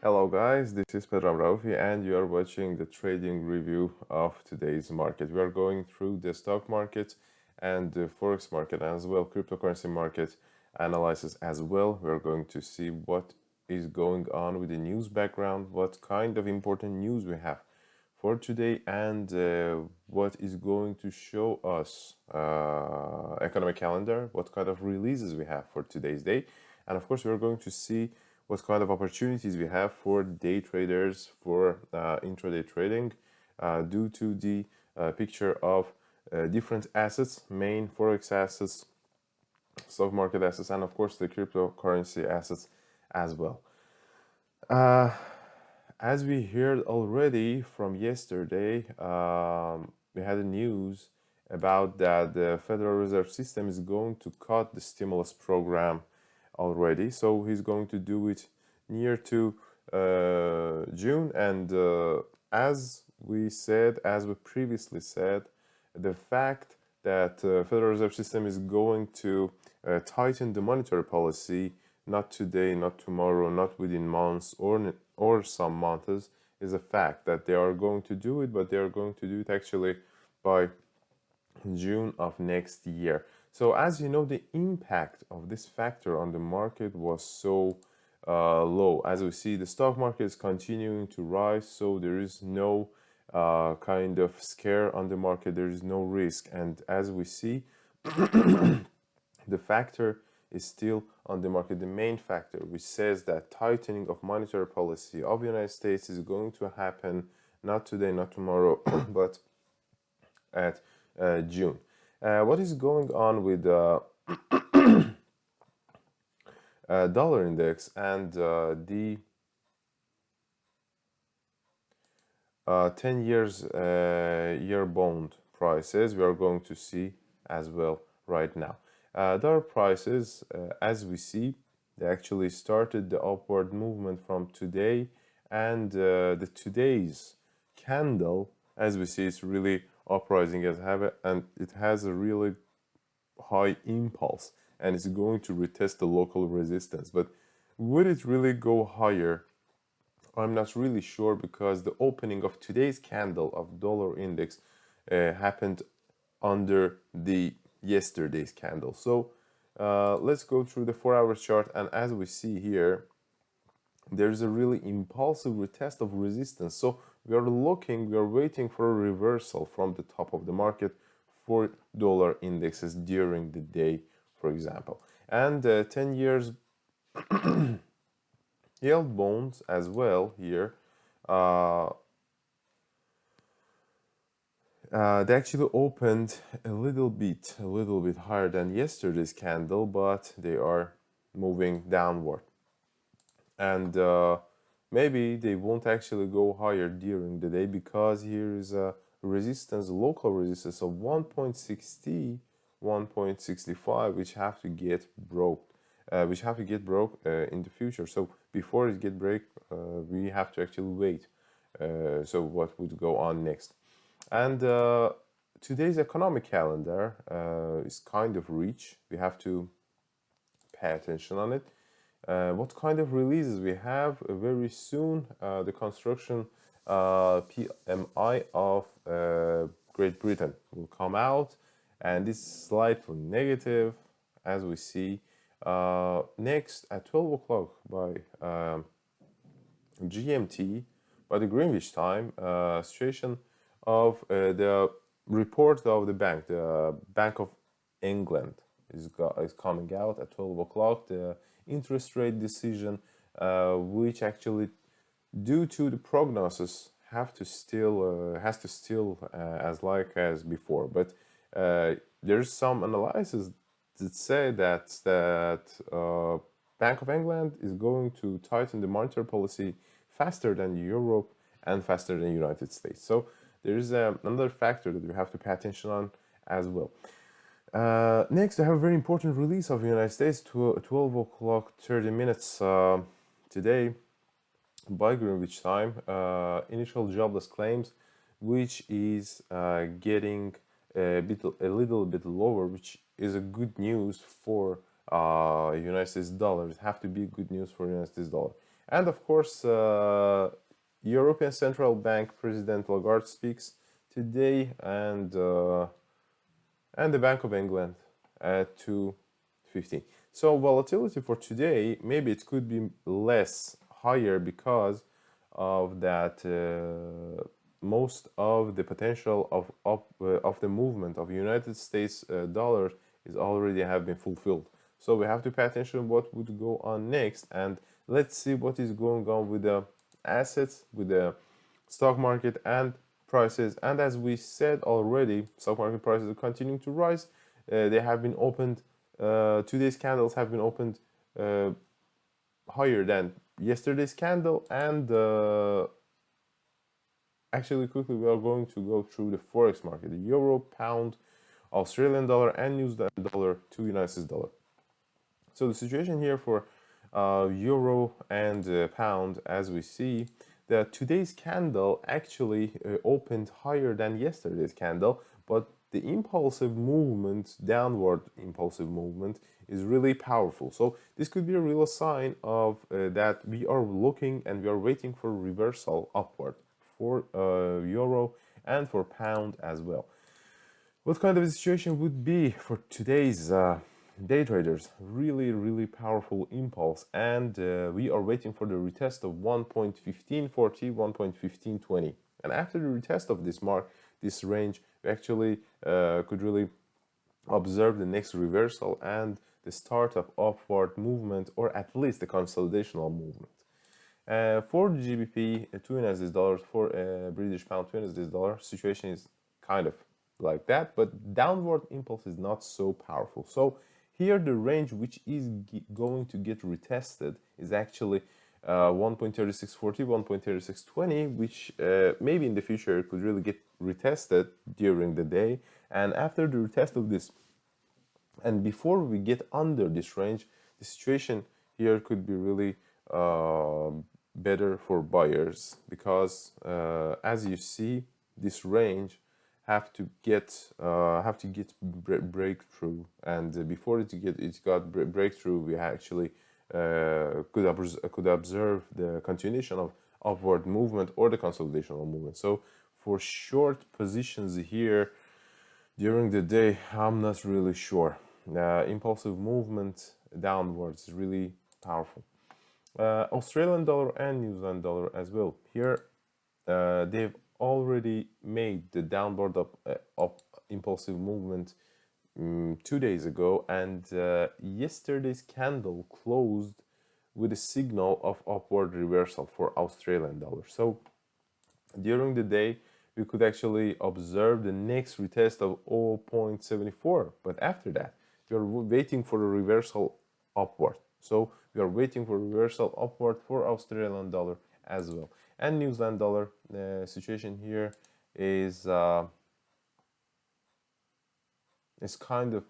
Hello guys, this is Pedram Raufi and you are watching the trading review of today's market. We are going through the stock market and the Forex market as well, cryptocurrency market analysis as well. We are going to see what is going on with the news background, what kind of important news we have for today, and what is going to show us economic calendar, what kind of releases we have for today's day. And of course, we are going to see what kind of opportunities we have for day traders for intraday trading due to the picture of different assets, main Forex assets, stock market assets, and of course the cryptocurrency assets as well. As we heard already from yesterday, we had a news about that the Federal Reserve System is going to cut the stimulus program already, so he's going to do it near to June. And as we previously said, the fact that Federal Reserve System is going to tighten the monetary policy, not today, not tomorrow, not within months or some months, is a fact that they are going to do it, but they are going to do it actually by June of next year. So as you know, the impact of this factor on the market was so low. As we see, the stock market is continuing to rise, so there is no kind of scare on the market, there is no risk. And as we see, the factor is still on the market, the main factor, which says that tightening of monetary policy of the United States is going to happen not today, not tomorrow, but at June. What is going on with the dollar index and the 10 years year bond prices? We are going to see as well right now. Dollar prices, as we see, they actually started the upward movement from today, and the today's candle, as we see, is really uprising and it has a really high impulse, and it's going to retest the local resistance. But would it really go higher? I'm not really sure, because the opening of today's candle of dollar index happened under the yesterday's candle. So let's go through the 4-hour chart, and as we see here, there's a really impulsive retest of resistance. So we are waiting for a reversal from the top of the market for dollar indexes during the day, for example. And 10 years yield bonds as well here, they actually opened a little bit higher than yesterday's candle, but they are moving downward. And maybe they won't actually go higher during the day, because here is a resistance, local resistance of 1.60, 1.65, which have to get broke, in the future. So before it get break, we have to actually wait. So what would go on next? And today's economic calendar is kind of rich. We have to pay attention on it. What kind of releases we have very soon? The construction PMI of Great Britain will come out, and this is slightly negative, as we see. Next at 12 o'clock by GMT, by the Greenwich time, situation of the report of the Bank of England is coming out at 12 o'clock. The interest rate decision, which actually, due to the prognosis, has to still as before. But there's some analysis that say that Bank of England is going to tighten the monetary policy faster than Europe and faster than the United States. So there is another factor that we have to pay attention on as well. Next, I have a very important release of the United States, 12 o'clock 30 minutes today by Greenwich time. Initial jobless claims, which is getting a little bit lower, which is a good news for United States dollar. It have to be good news for United States dollar. And of course, European Central Bank President Lagarde speaks today, and the Bank of England at 2:15. So volatility for today, maybe it could be less higher because of that. Most of the potential of the movement of United States dollar is already have been fulfilled. So we have to pay attention what would go on next, and let's see what is going on with the assets, with the stock market and prices. And as we said already, stock market prices are continuing to rise. They have been opened. Today's candles have been opened higher than yesterday's candle, and actually quickly we are going to go through the forex market: the euro, pound, Australian dollar, and New Zealand dollar to United States dollar. So the situation here for euro and pound, as we see that today's candle actually opened higher than yesterday's candle, but the impulsive movement, downward impulsive movement, is really powerful. So this could be a real sign of that we are looking and we are waiting for reversal upward for euro and for pound as well. What kind of a situation would be for today's day traders? Really powerful impulse, and we are waiting for the retest of 1.1540, 1.1520, and after the retest of this mark, this range, we actually could really observe the next reversal and the start of upward movement, or at least the consolidational movement. For the GBP, 2 United States dollars, for British pound, 2 United States dollar, situation is kind of like that, but downward impulse is not so powerful. So here the range which is going to get retested is actually 1.3640, 1.3620, which maybe in the future could really get retested during the day. And after the retest of this, and before we get under this range, the situation here could be really better for buyers, because as you see, this range have to get breakthrough, and before it got breakthrough, we actually could observe the continuation of upward movement or the consolidational movement. So for short positions here during the day, I'm not really sure. Impulsive movement downwards is really powerful. Australian dollar and New Zealand dollar as well. Here they've already made the downward of impulsive movement 2 days ago, and yesterday's candle closed with a signal of upward reversal for Australian dollar. So during the day we could actually observe the next retest of 0.74, but after that we are waiting for a reversal upward. So we are waiting for reversal upward for Australian dollar as well. And New Zealand dollar situation here is kind of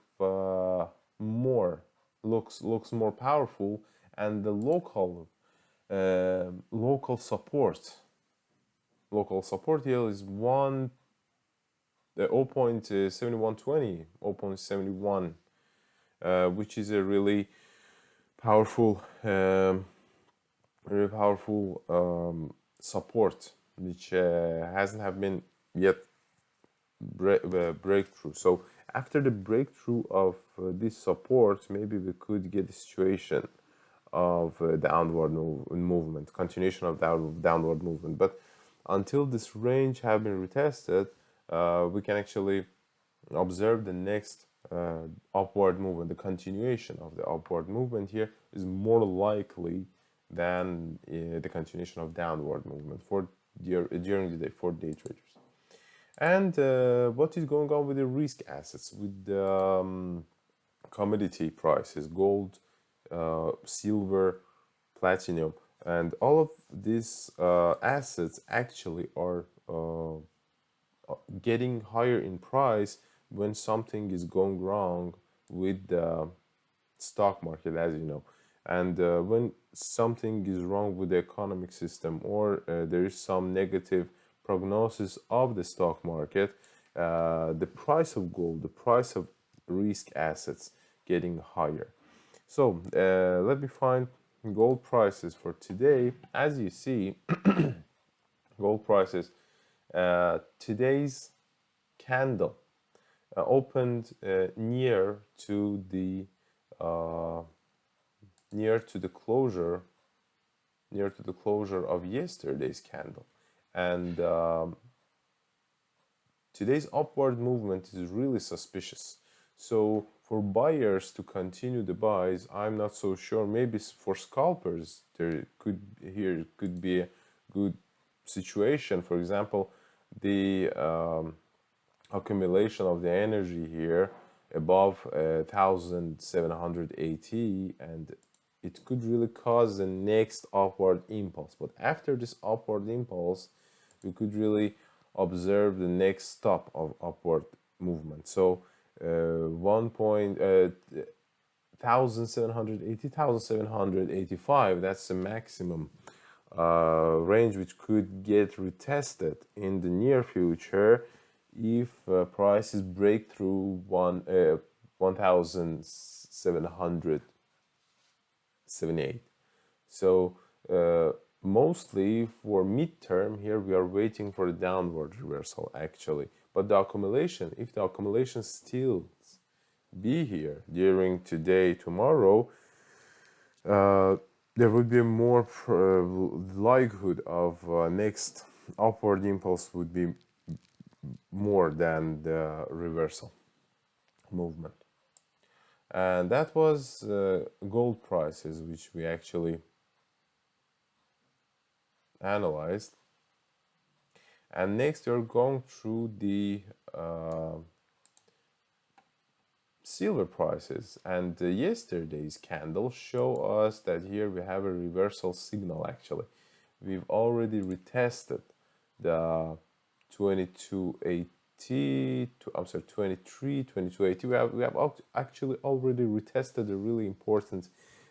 more looks more powerful, and the local support here is 0.7120, 0.71, which is a really powerful support, which hasn't have been yet breakthrough. So after the breakthrough of this support, maybe we could get a situation of downward movement, continuation of downward movement. But until this range have been retested, we can actually observe the next upward movement. The continuation of the upward movement here is more likely than the continuation of downward movement for during the day for day traders. And what is going on with the risk assets, with the commodity prices, gold, silver, platinum, and all of these assets actually are getting higher in price when something is going wrong with the stock market, as you know. And when something is wrong with the economic system, or there is some negative prognosis of the stock market, the price of gold, the price of risk assets getting higher. So let me find gold prices for today, as you see, gold prices, today's candle opened uh, near to the closure of yesterday's candle, and today's upward movement is really suspicious. So for buyers to continue the buys, I'm not so sure. Maybe for scalpers, there could be a good situation. For example, the accumulation of the energy here above 1780, and it could really cause the next upward impulse. But after this upward impulse, we could really observe the next stop of upward movement. So 1780, that's the maximum range which could get retested in the near future if prices break through 1778. So mostly for midterm here we are waiting for a downward reversal actually, but the accumulation, if the accumulation still be here during today, tomorrow, there would be more likelihood of next upward impulse would be more than the reversal movement. And that was gold prices, which we actually analyzed. And next we're going through the silver prices, and yesterday's candle show us that here we have a reversal signal. Actually, we've already retested the 2280 to, I'm sorry, 2280. We have actually already retested a really important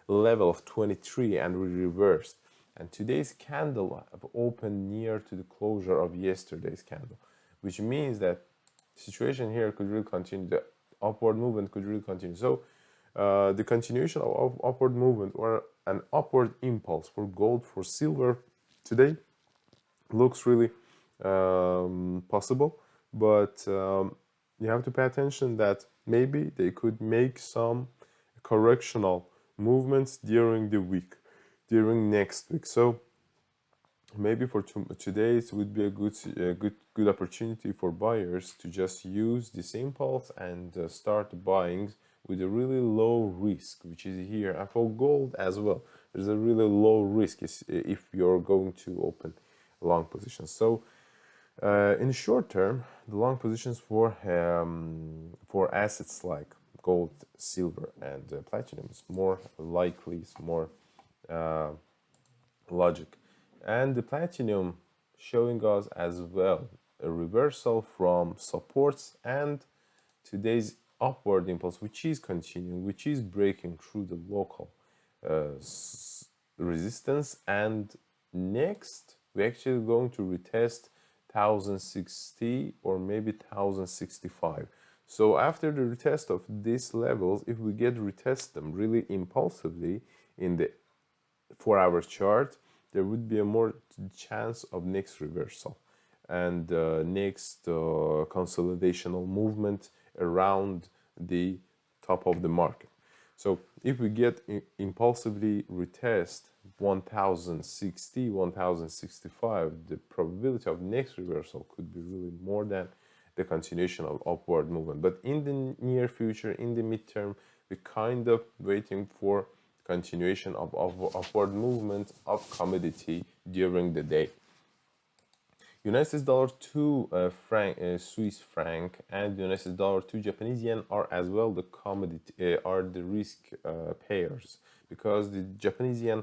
level of 23, and we reversed. And today's candle have opened near to the closure of yesterday's candle, which means that the situation here could really continue. The upward movement could really continue. So the continuation of upward movement or an upward impulse for gold, for silver today looks really possible, but you have to pay attention that maybe they could make some correctional movements during the week, during next week. So maybe for today it would be a good opportunity for buyers to just use this impulse and start buying with a really low risk, which is here. And for gold as well, there's a really low risk if you're going to open long positions. So in the short term, the long positions for assets like gold, silver, and platinum is more likely, it's more logic. And the platinum showing us as well a reversal from supports and today's upward impulse, which is continuing, which is breaking through the local resistance. And next, we're actually going to retest 1060 or maybe 1065. So after the retest of these levels, if we get retest them really impulsively in the 4-hour chart, there would be a more chance of next reversal and next consolidational movement around the top of the market. So if we get impulsively retest 1060, 1065, the probability of next reversal could be really more than the continuation of upward movement. But in the near future, in the midterm, we're kind of waiting for continuation of upward movement of commodity during the day. United States dollar to Swiss franc and United States dollar to Japanese yen are as well the commodity are the risk pairs, because the Japanese yen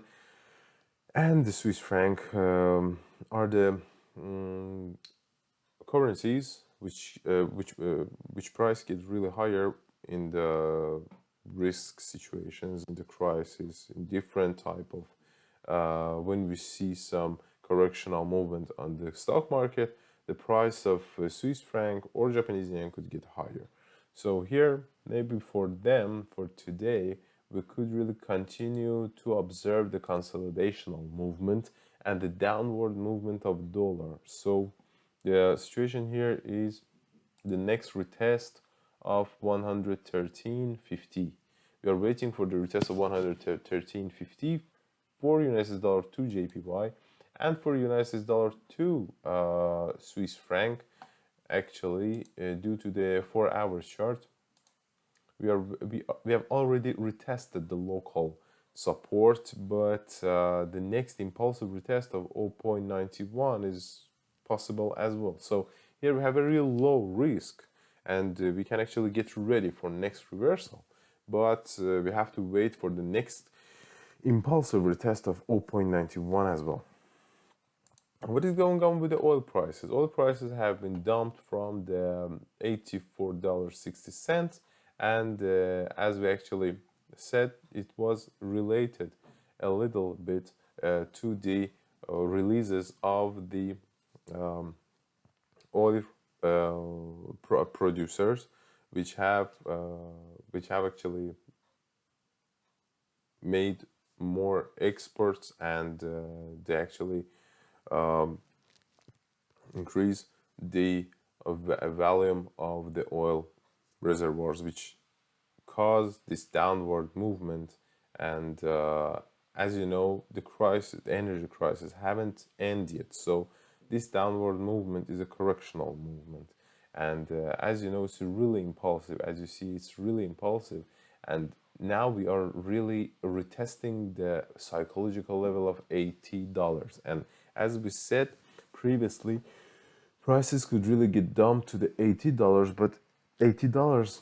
and the Swiss franc are the currencies which price gets really higher in the risk situations, in the crisis, in different type of when we see some correctional movement on the stock market, the price of Swiss franc or Japanese yen could get higher. So here, maybe for them, for today, we could really continue to observe the consolidational movement and the downward movement of dollar. So the situation here is the next retest of 113.50. We are waiting for the retest of 113.50 for United dollar to JPY and for United dollar to Swiss franc. Actually, due to the 4 hour chart, we have already retested the local support, but the next impulsive retest of 0.91 is possible as well. So here we have a real low risk, and we can actually get ready for next reversal, but we have to wait for the next impulsive retest of 0.91 as well. What is going on with the oil prices? Oil prices have been dumped from the $84.60, and as we actually said, it was related a little bit to the releases of the oil producers, which have actually made more exports, and they actually increase the volume of the oil reservoirs, which cause this downward movement. And as you know, the energy crisis haven't ended yet, so this downward movement is a correctional movement. And as you know, it's really impulsive. As you see, it's really impulsive, and now we are really retesting the psychological level of $80. And as we said previously, prices could really get dumped to the $80, but $80,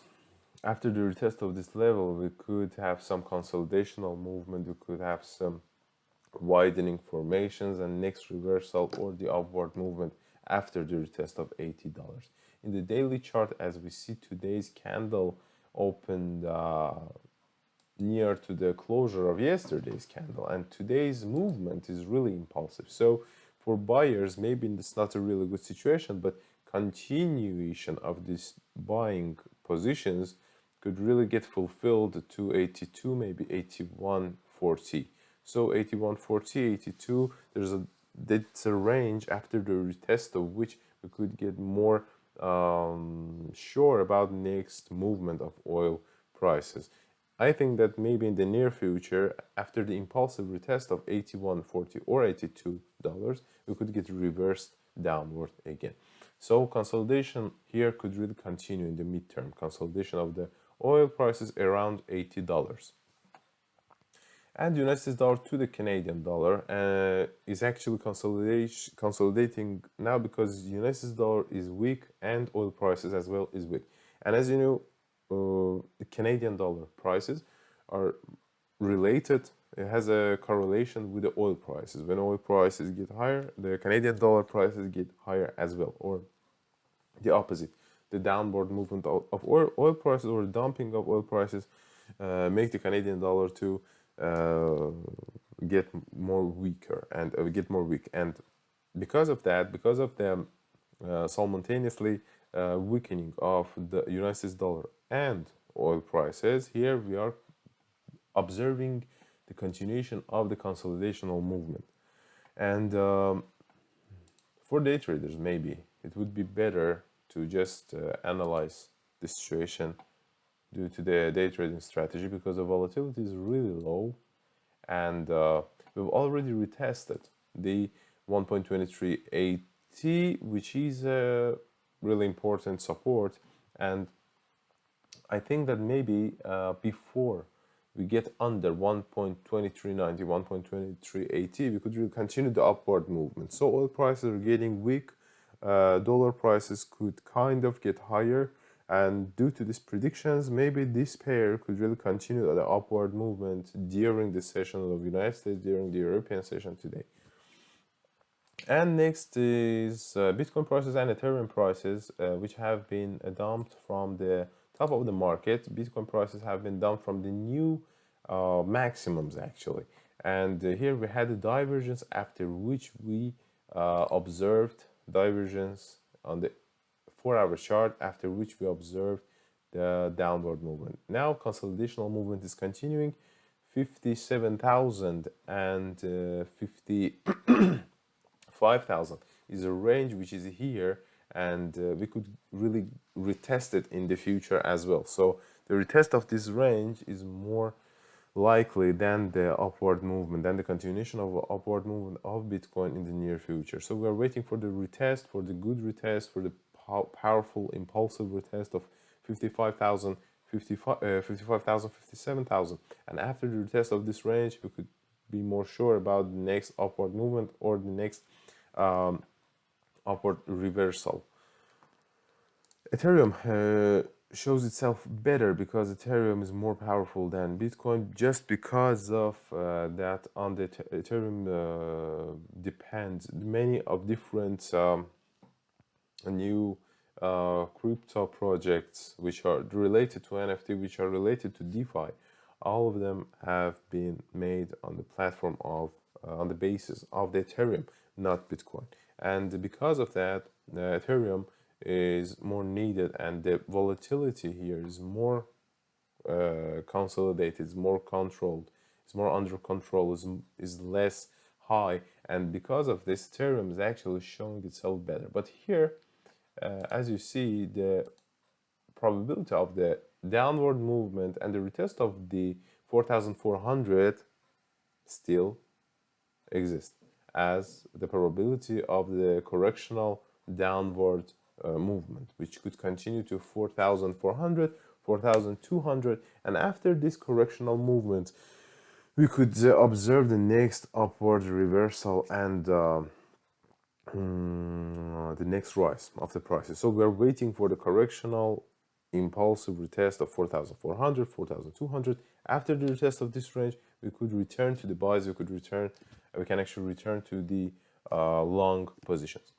after the retest of this level, we could have some consolidational movement, we could have some widening formations, and next reversal or the upward movement after the retest of $80. In the daily chart, as we see, today's candle opened near to the closure of yesterday's candle, and today's movement is really impulsive. So for buyers, maybe it's not a really good situation, but continuation of these buying positions could really get fulfilled to 82, maybe 81.40. So 81.40, 82, that's a range after the retest of which we could get more sure about next movement of oil prices. I think that maybe in the near future, after the impulsive retest of 81.40 or $82, we could get reversed downward again. So consolidation here could really continue in the midterm. Consolidation of the oil prices around $80. And United States dollar to the Canadian dollar is actually consolidating now, because United States dollar is weak and oil prices as well is weak. And as you know, the Canadian dollar prices are related. It has a correlation with the oil prices. When oil prices get higher, the Canadian dollar prices get higher as well, or the opposite. The downward movement of oil prices, or dumping of oil prices, make the Canadian dollar to get more weaker and get more weak. And because of that, because of the simultaneously weakening of the United States dollar and oil prices, here we are observing the continuation of the consolidational movement. And for day traders, maybe it would be better to just analyze the situation due to the day trading strategy, because the volatility is really low, and we've already retested the 1.2380, which is a really important support. And I think that maybe before we get under 1.2390, 1.2380, we could really continue the upward movement. So oil prices are getting weak, dollar prices could kind of get higher, and due to these predictions, maybe this pair could really continue the upward movement during the session of the United States, during the European session today. And next is Bitcoin prices and Ethereum prices, which have been dumped from the top of the market. Bitcoin prices have been dumped from the new maximums, actually. And here we had a divergence, after which we observed divergence on the 4 hour chart, after which we observed the downward movement. Now consolidational movement is continuing. 57,000 and 55,000 is a range which is here, and we could really retest it in the future as well. So the retest of this range is more likely than the upward movement, than the continuation of upward movement of Bitcoin in the near future. So we are waiting for the retest, for the good retest, for the powerful impulsive retest of 55,000, 55,000, 57,000. And after the retest of this range, we could be more sure about the next upward movement or the next upward reversal. Ethereum shows itself better because Ethereum is more powerful than Bitcoin, just because of that on the Ethereum depends many of different new crypto projects which are related to NFT, which are related to DeFi. All of them have been made on the platform of on the basis of the Ethereum, not Bitcoin. And because of that, Ethereum is more needed, and the volatility here is more consolidated, is more controlled, is more under control, is less high, and because of this, Ethereum is actually showing itself better. But here, as you see, the probability of the downward movement and the retest of the 4,400 still exist as the probability of the correctional downward movement, which could continue to 4,400, 4,200, and after this correctional movement, we could observe the next upward reversal and the next rise of the prices. So we're waiting for the correctional impulsive retest of 4,400, 4,200. After the retest of this range, we could return to the buys. We can actually return to the long positions.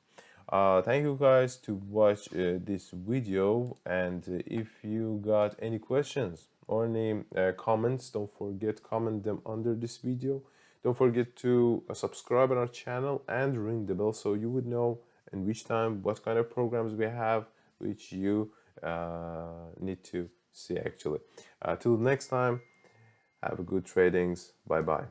Thank you guys to watch this video, and if you got any questions or any comments, don't forget comment them under this video. Don't forget to subscribe on our channel and ring the bell so you would know in which time what kind of programs we have which you need to see actually. Till next time, have a good tradings. Bye bye.